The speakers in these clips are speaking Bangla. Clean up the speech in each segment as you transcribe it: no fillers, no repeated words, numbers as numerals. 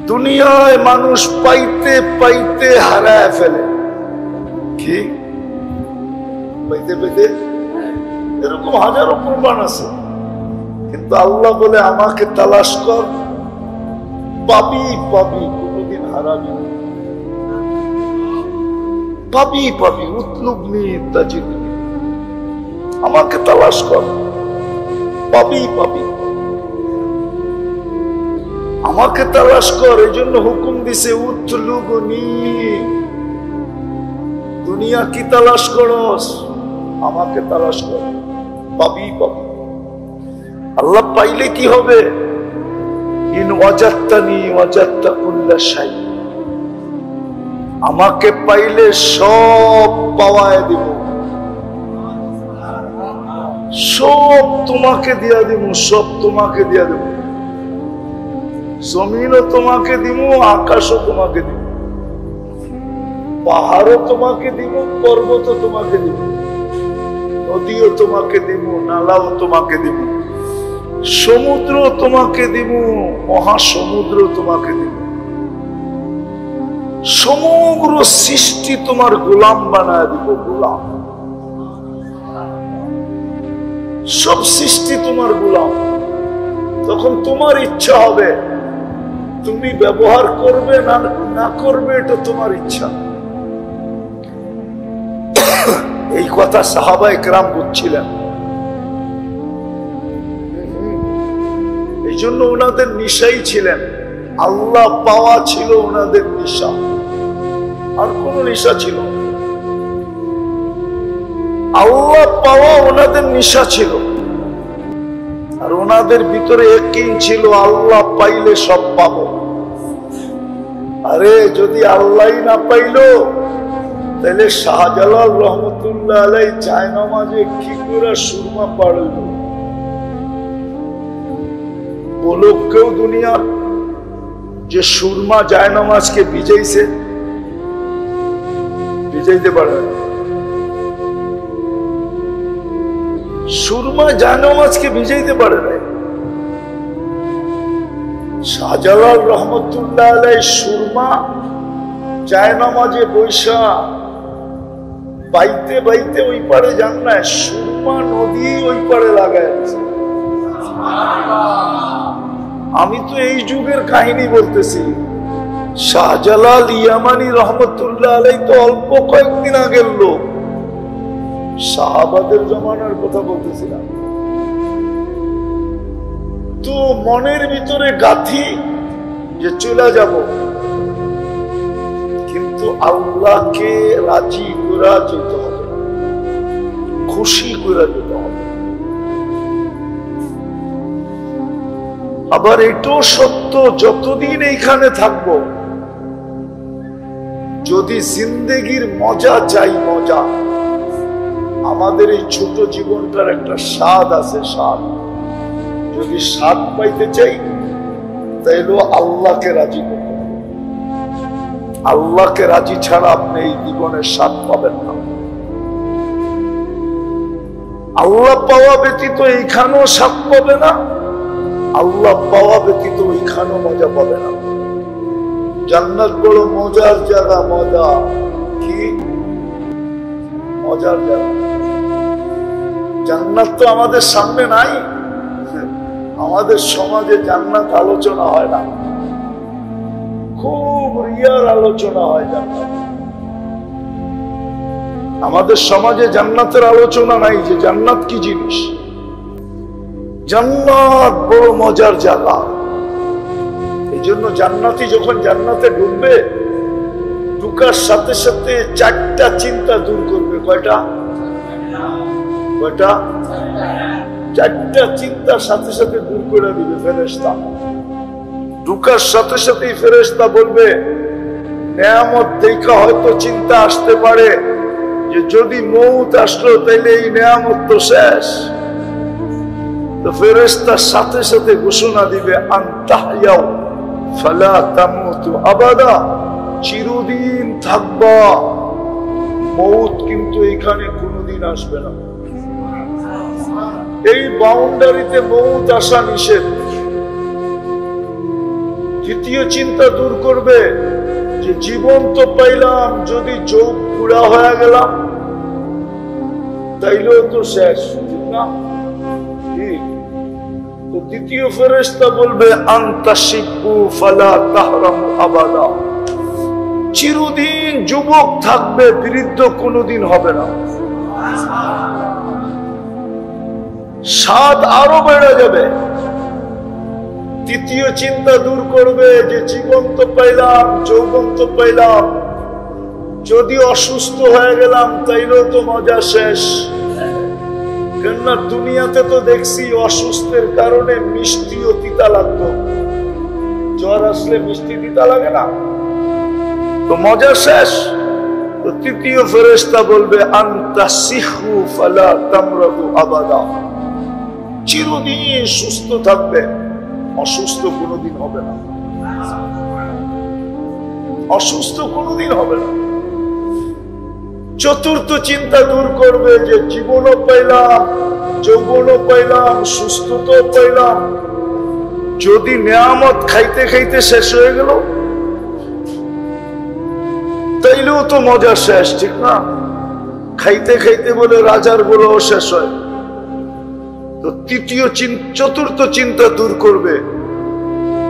দুনিয়ায় মানুষ পাইতে পাইতে হারায় ফেলে। কি পাইতে পাইতে এরকম হাজারো প্রমাণ আছে, কিন্তু আল্লাহ বলে আমাকে তালাশ কর, পাবি পাবি, কোনদিন হারাবি না। পাবি পাবি, উতলুবনি তাজিদনি, আমাকে তালাশ কর, পাবি পাবি, আমাকে তালাশ কর। এই জন্য হুকুম দিছে উতলুবনি। দুনিয়া কি তালাশ করস? আমাকে তালাশ কর, পাবি পাবি। আল্লাহ পাইলে কি হবে? ইন ওয়াজাত্তানি ওয়াজাত্তা কুল্লা শাই, আমাকে পাইলে সব পাওয়ায় দিব, সব তোমাকে দিয়া দিব, সব তোমাকে দিয়া দেব। জমিনও তোমাকে দিব, আকাশও তোমাকে দিব, পাহাড়ও তোমাকে দিব, পর্বতও তোমাকে দিব, নদীও তোমাকে দিব, নালাও তোমাকে দিব, সমুদ্র তোমাকে দিব, মহাসমুদ্র তোমাকে দিব। সমগ্র সৃষ্টি তোমার গোলাম বানায় দিব, গোলাম। সব সৃষ্টি তোমার গোলাম। তখন তোমার ইচ্ছা হবে, তুমি ব্যবহার করবে না না করবে, এটা তোমার ইচ্ছা। এই কথা সাহাবা একরাম বুঝছিলেন। এই জন্য ওনাদের নিশাই ছিলেন, আল্লাহ পাওয়া ছিল ওনাদের নিশা, আর কোন নিশা ছিল? আল্লাহ পাওয়া ওনাদের নিশা ছিল। আর ওনাদের ভিতরে ইয়াকিন ছিল, আল্লাহ পাইলে সব পাবো। আরে যদি আল্লাহই না পাইলো, তাহলে শাহজালাল রহমতুল্লাহ আলাই জায়নামাজে কি করে সুরমা পাড়ল? বলো কেউ দুনিয়ার যে সুরমা জায়নামাজকে ভিজাইছে? ভিজাইতে পারে? সুরমা জায়নামাজকে ভিজাইতে পারে না। শাহজালাল রহমতুল্লাহ আলাই সুরমা জায়নামাজে বৈশা বাইতে বাইতে ওই পারে যান না, সুরমা নদী ওই পারে লাগায়। আমি তো এই যুগের কাহিনী বলতেছি। শাহজালাল ইয়ামানি রহমতুল্লাহ আলাই তো অল্প কয়েকদিন আগের লোক, সাহাবাদের জমানার কথা বলতেছিলাম। তো মনের ভিতরে গাথি যে চলে যাব, কিন্তু আল্লাহকে রাজি করা যেতে হবে, খুশি করা যেতে হবে। আবার এটাও সত্য, যতদিন এইখানে থাকব, যদি জিন্দেগির মজা চাই, মজা, আমাদের এই ছোট জীবনটার একটা স্বাদ আছে, স্বাদ। যদি স্বাদ পাইতে চাই, তাইলে আল্লাহকে রাজি করতে হবে। আল্লাহকে রাজি ছাড়া আপনি এই জীবনের স্বাদ পাবেন না। আল্লাহ পাওয়া ব্যতীত এইখানেও স্বাদ পাবে না, আল্লাহ পাওয়া ব্যতীত ওইখানেও মজা পাবে না। জান্নাত বড় মজার জায়গা, মজা। কি মজার জায়গা! জান্নাত তো আমাদের সামনে নাই। আমাদের সমাজে জান্নাত আলোচনা হয় না, খুব রিয়ার আলোচনা হয় জান্নাত। আমাদের সমাজে জান্নাতের আলোচনা নাই, যে জান্নাত কি জিনিস। জান্নাত বড় মজার জায়গা। এই জন্য জান্নাতি যখন জান্নাতে ঢুকবে, ঢুকার সাথে সাথে চারটা চিন্তা দূর করবে। কয়টা? কয়টা? চারটা চিন্তার সাথে সাথে দূর করে দিবে ফেরেশতা। ঢুকার সাথে সাথেই ফেরেশতা বলবে, নেয়ামত দেখা হয়তো চিন্তা আসতে পারে যে যদি মউত আসলো তাইলে এই নেয়ামত তো শেষ। তো ফেরেশতার সাথে সাথে ঘোষণা দিবে, আনতাহইয়াও ফালা তামুতু আবাদা, চিরদিন থাকবা, মউত কিন্তু এখানে কোনোদিন আসবে না। এই বাউন্ডারিতে মউত আসা নিষেধ। দ্বিতীয় চিন্তা দূর করবে যে জীবন তো পাইলাম, যদি চোখ পুরা হয়ে গেলাম তাইলেও তো শেষ, ঠিক না? তো দ্বিতীয় ফেরেশতা বলবে আনতা শিবু ফালা তাহরামু আবাদা, চিরদিন যুবক থাকবে, বৃদ্ধ কোনোদিন হবে না। স্বাদ আরো বেড়ে যাবে। তৃতীয় চিন্তা দূর করবে যে জীবন তো পাইলাম, যৌবন তো পাইলাম, যদি অসুস্থ হয়ে গেলাম তাইলেও তো মজা শেষ। কেননা দুনিয়াতে তো দেখছি অসুস্থের কারণে মিষ্টি ও তিতা লাগতো, জ্বর আসলে মিষ্টি তিতা লাগে না, তো মজা শেষ। তো তৃতীয় ফেরেশতা বলবে আনতা সিহু ফালা তামরাদু আবাদা, চিরদিন সুস্থ থাকবে, অসুস্থ কোনোদিন হবে না, অসুস্থ কোনোদিন হবে না। চতুর্থ চিন্তা দূর করবে যে জীবনও পাইলাম, যৌবনও পাইলাম, সুস্থতাও পাইলাম, যদি নিয়ামত খাইতে খাইতে শেষ হয়ে গেল তাইলেও তো মজা শেষ, ঠিক না? খাইতে খাইতে বলে রাজার বড়ও শেষ হয়। তো চতুর্থ চিন্তা দূর করবে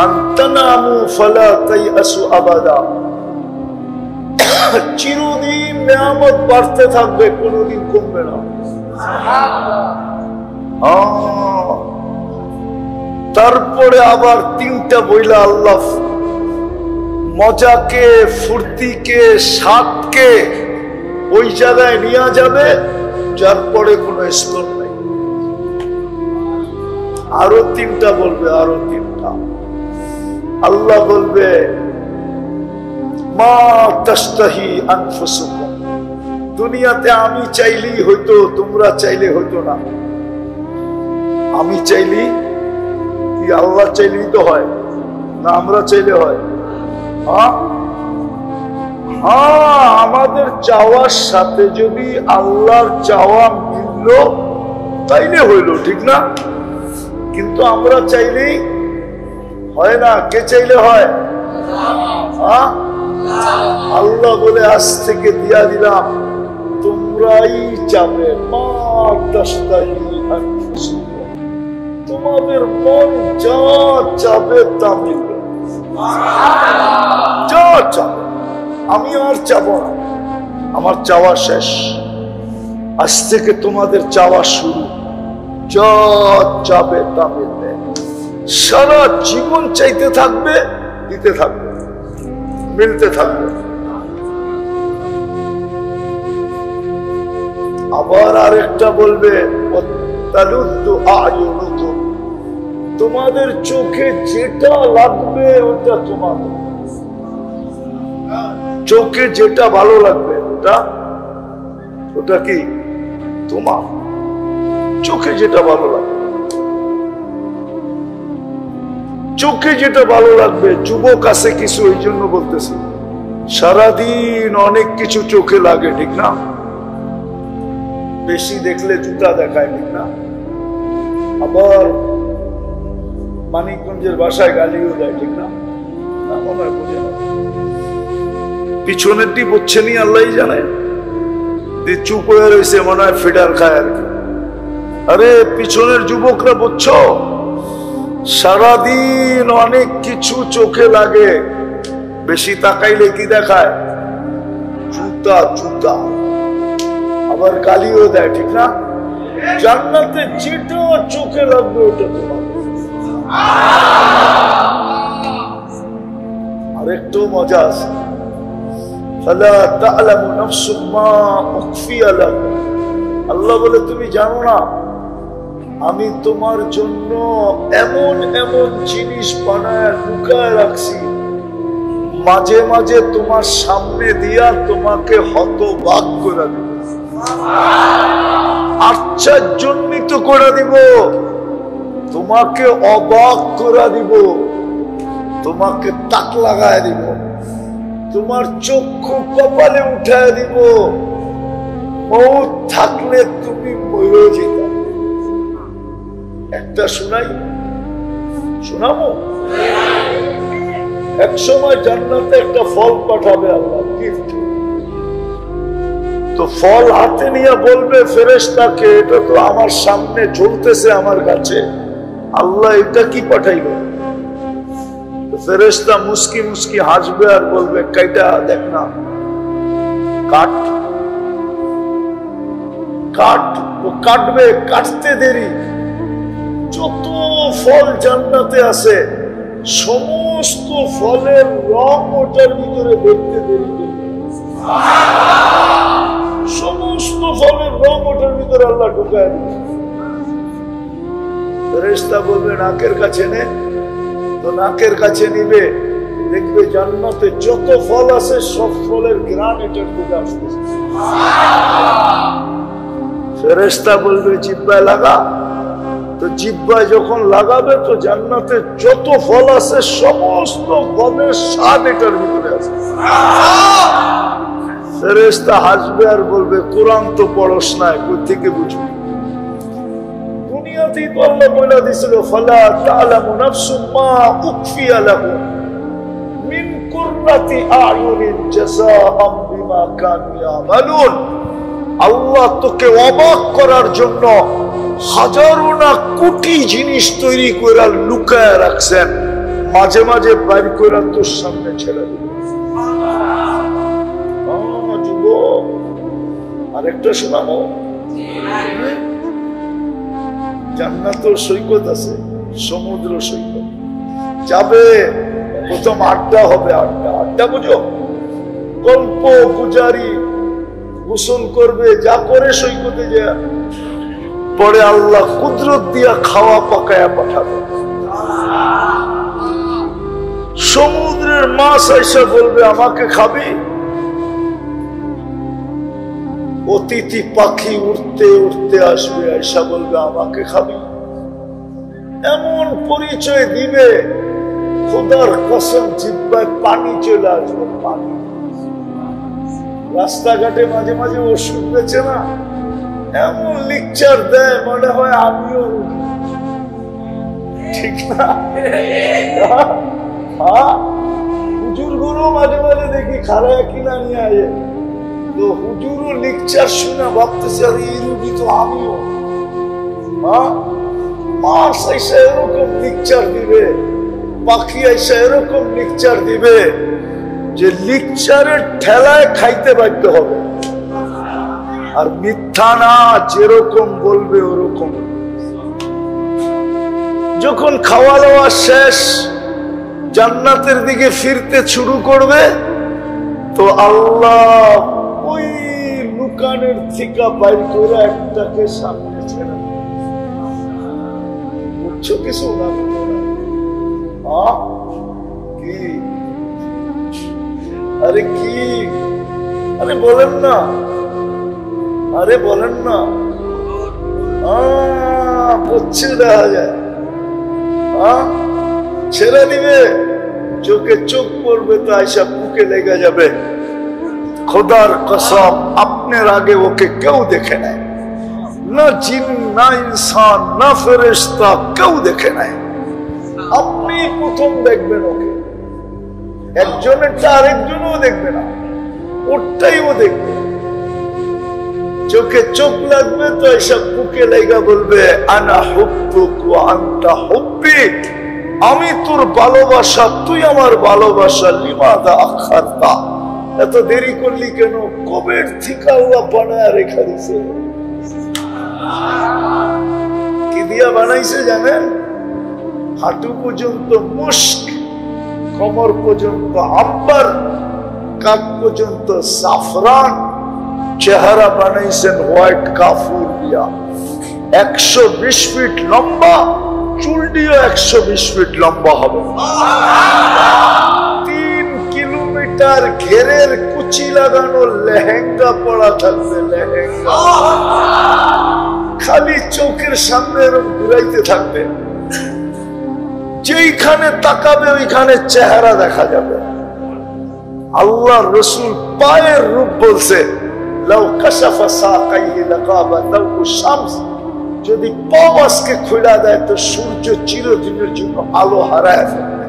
আনতানামু ফালা তাইআসু আবাদা, চিরদিন নিয়ামত বাড়তে থাকবে, কোনোদিন কমবে না। তারপরে আবার তিনটা বইলা আল্লাহ মজাকে, ফুর্তিকে, স্বাদকে ওই জায়গায় নিয়ে যাবে যার পরে কোনো স্তর নাই। আরো তিনটা বলবে, আরো তিনটা। আল্লাহ বলবে মা তাশতাহি আনফুসুকুম, দুনিয়াতে আমি চাইলেই হইতো, তোমরা চাইলে হইতো না। আমি চাইলি কি আল্লাহ চাইলেই তো হয় না, আমরা চাইলে হয়? হ্যাঁ, আমাদের চাওয়ার সাথে যদি আল্লাহর চাওয়া মিলল তাইলে হইল, ঠিক না? কিন্তু আমরা চাইলেই হয় না। কে চাইলে হয়? আল্লাহ বলে আজ থেকে দিয়া দিলাম, তোমরাই চাবে, তোমাদের মন যা চাবে তা মিলবে, যা চাবে। আমি আর চাবো না, আমার চাওয়া শেষ, আজ থেকে তোমাদের চাওয়া শুরু, যা চাবে তা মিলবে। সারা জীবন চাইতে থাকবে, দিতে থাকবে, মিলতে থাকবে। আবার আরেকটা বলবে তোমাদের চোখে যেটা লাগবে ওটা তোমাদের, চোখে যেটা ভালো লাগবে ওটা কি তোমার, চোখে যেটা ভালো লাগবে, চোখে যেটা ভালো লাগবে। যুবক আছে কিছু, এই জন্য বলতেছি, সারাদিন অনেক কিছু চোখে লাগে, ঠিক না? বেশি দেখলে জুতা দেখায়, ঠিক না? আবার মানিকগঞ্জের বাসায় গালিও দেয়, ঠিক না? মনে হয় বুঝে না, পিছনেরটি বুঝছেনি আল্লাহ জানে, চুপ হয়ে রয়েছে, মনে হয় ফিডার খায় আর কি। আরে পিছনের যুবকরা বুঝছো, সারাদিন অনেক কিছু চোখে লাগে, বেশি তাকাইলে কি দেখায়? জুতা, জুতা। আবার গালিও দেয়, ঠিক না? জান্নাতে যেটা চোখে লাগবে ওটা তোমার। আরেকটু মজা আছে, আল্লাহ বলে তুমি জানো না আমি তোমার জন্য এমন এমন জিনিস বানায় লুকায় রাখছি, মাঝে মাঝে তোমার সামনে দিয়া তোমাকে হতবাক করে দিব, আশ্চর্যান্বিত করে দিব, তোমাকে অবাক করে দিব, তোমাকে তাক লাগায় দিব, তোমার চক্ষু কপালে উঠায় দিব, মৌত থাকলে তুমি মরে যেতে। একটা শোনাই, শোনাবো? এক সময় জান্নাতে একটা ফল পাঠাবে আল্লাহ, গিফট। তো ফল হাতে নিয়ে বলবে ফেরেশতাকে, এটা তো আমার সামনে ঝুলতেছে আমার কাছে, আল্লাহ এটা কি পাঠাইল? ফেরেশতা মুস্কি মুস্কি হাসবে আর বলবে, কাইটা দেখ না, কাট কাট। ও কাটবে, কাটতে দেরি। যত ফল জান্নাতে আছে সমস্ত ফলের রং ওটার ভিতরে দেখতে দেরি, সমস্ত ফলের রং ওটার ভিতরে আল্লাহ ঢুকায় দিবে। ফেরেশতা বলবে নাকের কাছে নে, তো নাকের কাছে নিবে, দেখবে জান্নাতে যত ফল আছে সব ফলের ঘ্রাণ এটার দিকে আসতেছে। ফেরেশতা বলবে জিহ্বায় লাগা, তো জিহ্বায় যখন লাগাবে তো জান্নাতে যত ফল আছে সমস্ত ফলের স্বাদ এটার ভিতরে আছে। ফেরেশতা হাসবে আর বলবে, কোরআন তো পড়স না, কই থেকে বুঝবি? দুনিয়াতেই তো আল্লাহ বলে দিয়েছিল, ফালা তা'লামু নাফসুম মা উখফিয়া লাহুম মিন কুররাতি আ'য়ুনিন জাযাআম বিমা কানু ইয়ামালুন। আল্লাহ তোকে অবাক করার জন্য হাজারো না কোটি জিনিস তৈরি করে লুকায় রাখছেন, মাঝে মাঝে বাইর করে তোর সামনে ছেড়ে দিবেন। যুবক, আরেকটা শোনাবো। জান্নাতের সৈকত আছে, সমুদ্র সৈকত যাবে, প্রথম আড্ডা হবে। আড্ডা আড্ডা বুঝো, গল্প গুজারি, গোসল করবে, যা করে সৈকতে যায়, পরে আল্লাহ কুদরত দিয়া খাওয়া পাকায়া পাঠাবে। সমুদ্রের মাছ আইসা বলবে আমাকে খাবি। অতিথি পাখি উঠতে উঠতে আসবে, আইসা বলবে আমাকে খাবি। এমন পরিচয় দিবে, খোদার কসম জিহ্বায় পানি চলে আসবে, পানি। রাস্তাঘাটে মাঝে মাঝে ওষুধ বেচে না, এমন লেকচার দেয় মনে হয় আমিও, ঠিক না? হুজুর গুরু মাঝে মাঝে দেখি খারাপ কিনা নিয়ে আয়ে, তো হুজুরও লেকচার শুনে ভাবতেছে আর এই রুগী তো আমিও। মাছ এসে এরকম লেকচার দিবে, পাখি এসে এরকম লেকচার দিবে যে লেকচারের ঠেলায় খাইতে বাধ্য হবে। আর মিথ্যা না, যেরকম বলবে ওরকম। যখন খাওয়া দাওয়া শেষ, জান্নাতের দিকে ফিরতে শুরু করবে, তো আল্লাহ ওই লুকানের থেকে বাইর করে একটাকে সামনে ছেড়ে বুঝছো কিছু না? কি? আরে কি? আরে বলেন না, আরে বলেন না। বুঝছে, দেখা যায় ছেড়ে দিবে, চোখে চোখ পড়বে তো আয়সা বুকে লেগে যাবে। খোদার কসম, আপনার আগে ওকে কেউ দেখে নাই, না জিন, না ইনসান, না ফেরেশতা, কেউ দেখে নাই। আপনি প্রথম দেখবেন ওকে, একজনেরটা আরেকজনও দেখবে না, ওরটাই ও দেখবে। চোখে চোখ লাগবে তো এসব বুকে লেগা বলবে, আনা হুব্বুক ওয়া আনতা হুব্বি, আমি তোর ভালোবাসা, তুই আমার ভালোবাসা। লিমাযা আখারতা, এত দেরি করলি কেন? কবের থেকে আল্লাহ বানায় রেখে দিয়েছে। কি দিয়া বানাইছে জানেন? হাঁটু পর্যন্ত মুস্ক, কোমর পর্যন্ত আম্বার, কাক পর্যন্ত জাফরান, চেহারা বানাইছেন হোয়াইট কাফুর দিয়া। 120 ফিট লম্বা, চুল দিয়ে 120 ফিট লম্বা হবে। 3 কিলোমিটার ঘেরের কুচি লাগানো লেহেঙ্গা পরা থাকবে, লেহেঙ্গা খালি চোখের সামনে এরকম ঘুরাইতে থাকবে, যেইখানে তাকাবে ওইখানে চেহারা দেখা যাবে। আল্লাহ রসুল পায়ের রূপ বলছে, লাউ কাশাফা সাকাইহি লাকাবা দাউ শামস, যদি পা আজকে খুলে দেয় তো সূর্য চিরদিনের জন্য আলো হারায় ফেলবে।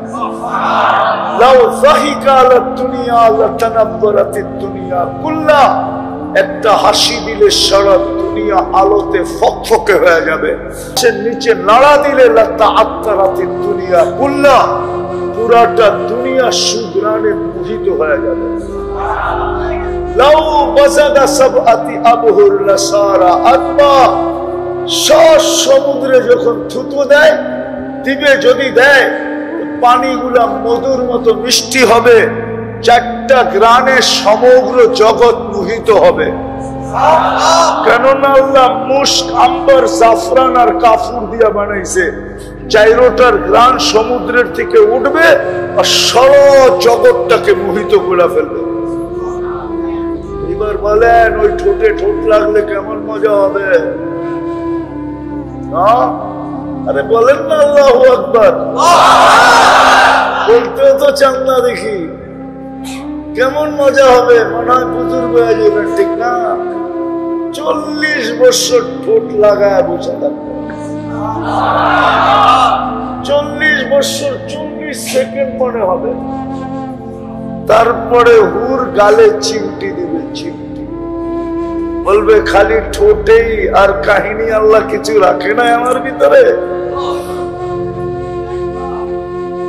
লাউ যাহিকা আলা দুনিয়া লাতানাব্বারাতিদ দুনিয়া কুল্লা, একটা হাসি দিলে সারা দুনিয়া আলোতে ফকফকে হয়ে যাবে। নিচে নাড়া দিলে লাতাআত্তারাতিদ দুনিয়া কুল্লা, পুরাটা দুনিয়া সুগ্রানে মোহিত হয়ে যাবে। লাউ বাযাগা সাবআতি আবহুর লাসারা আতবা, সব সমুদ্রে যখন থুতু দেয় দিবে, যদি দেয় পানিগুলা মধুর মতো মিষ্টি হবে, চারটা গ্রানে সমগ্র জগৎ মোহিত হবে। কেননা আল্লাহ মুশক, আম্বার, জাফরান আর কাফুর দিয়া বানাইছে। চাইরোটার গ্রান সমুদ্রের থেকে উঠবে আর সারা জগৎটাকে মোহিত করে ফেলবে। এবার বলেন ওই ঠোঁটে ঠোঁট লাগলে কেমন মজা হবে? আরে বলেন না আল্লাহু আকবার। বলতেও তো চান না, দেখি কেমন মজা হবে। মনে হয় বুজুর্গ হয়ে যাবেন, ঠিক না? 40 বছর ঠোঁট লাগায় বসে থাকবে। 40 বছর 40 সেকেন্ড মনে হবে। তারপরে হুর গালে চিমটি দিবে, চিমটি বলবে খালি ঠোঁটেই, আর কাহিনী আল্লাহ কিছু রাখে না আমার ভিতরে।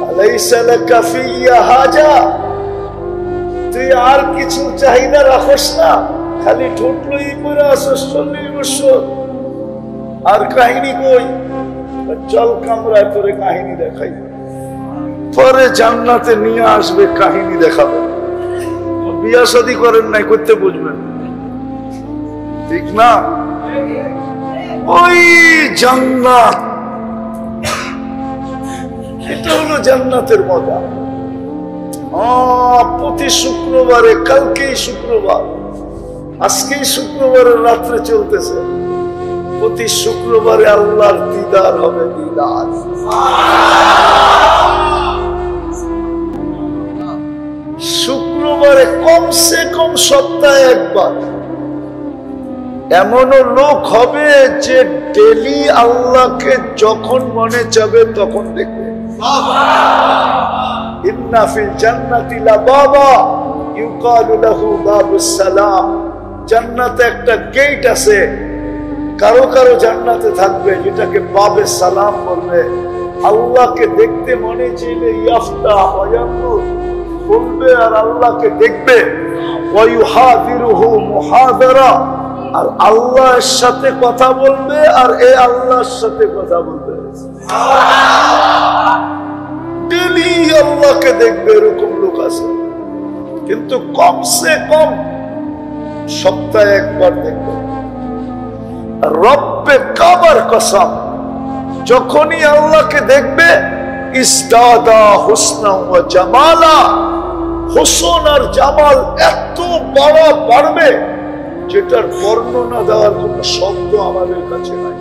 আলাইসা লাকা ফিয়া হাজা, তুই আর কিছু চাহিদা রাখস না, খালি ঠোঁট লই পরে আসস 40 বছর, আর কাহিনী কই? চল কামরায় তোরে কাহিনী দেখাই, পরে জান্নাতে নিয়ে আসবে, কাহিনী দেখাবে। বিয়া শাদী করেন নাই, করতে বুঝবেন, ঠিক না? ওই জান্নাত, এটা হলো জান্নাতের মজা। প্রতি শুক্রবারে, কালকেই শুক্রবার, আজকেই শুক্রবারের রাত্রে চলতেছে, প্রতি শুক্রবারে আল্লাহর দিদার হবে, দিদার। শুক্রবারে কমসে কম সপ্তাহে একবার এমনও লোক হবে যে ডেলি আল্লাহকে যখন মনে চাবে তখন দেখবে। ইন্না ফিল জান্নাতি লাবাবা ইউকালু লাহু বাবুস সালাম, জান্নাতে একটা গেট আছে, কারো কারো জান্নাতে থাকবে যেটাকে বাবে সালাম বলবে। আল্লাহকে দেখতে মনে চাইলে ইয়াফতা ওয়ায়ানজুর বলবে আর আল্লাহকে দেখবে। ওয়ায়ুহাদিরুহু মুহাদারা, আর আল্লাহর সাথে কথা বলবে, আর এ আল্লাহর সাথে কথা বলবে। ডেলি আল্লাহকে দেখবে, এরকম লোক আছে। কিন্তু কমসে কম সপ্তাহে একবার দেখবে। রব্বে কাবার কসম, যখনই আল্লাহকে দেখবে ইসদাদা হুসনা ওয়া জামালা, হুসন আর জামাল এত বড় বাড়বে যেটার বর্ণনা দেওয়ার কোন শব্দ আমাদের কাছে নাই।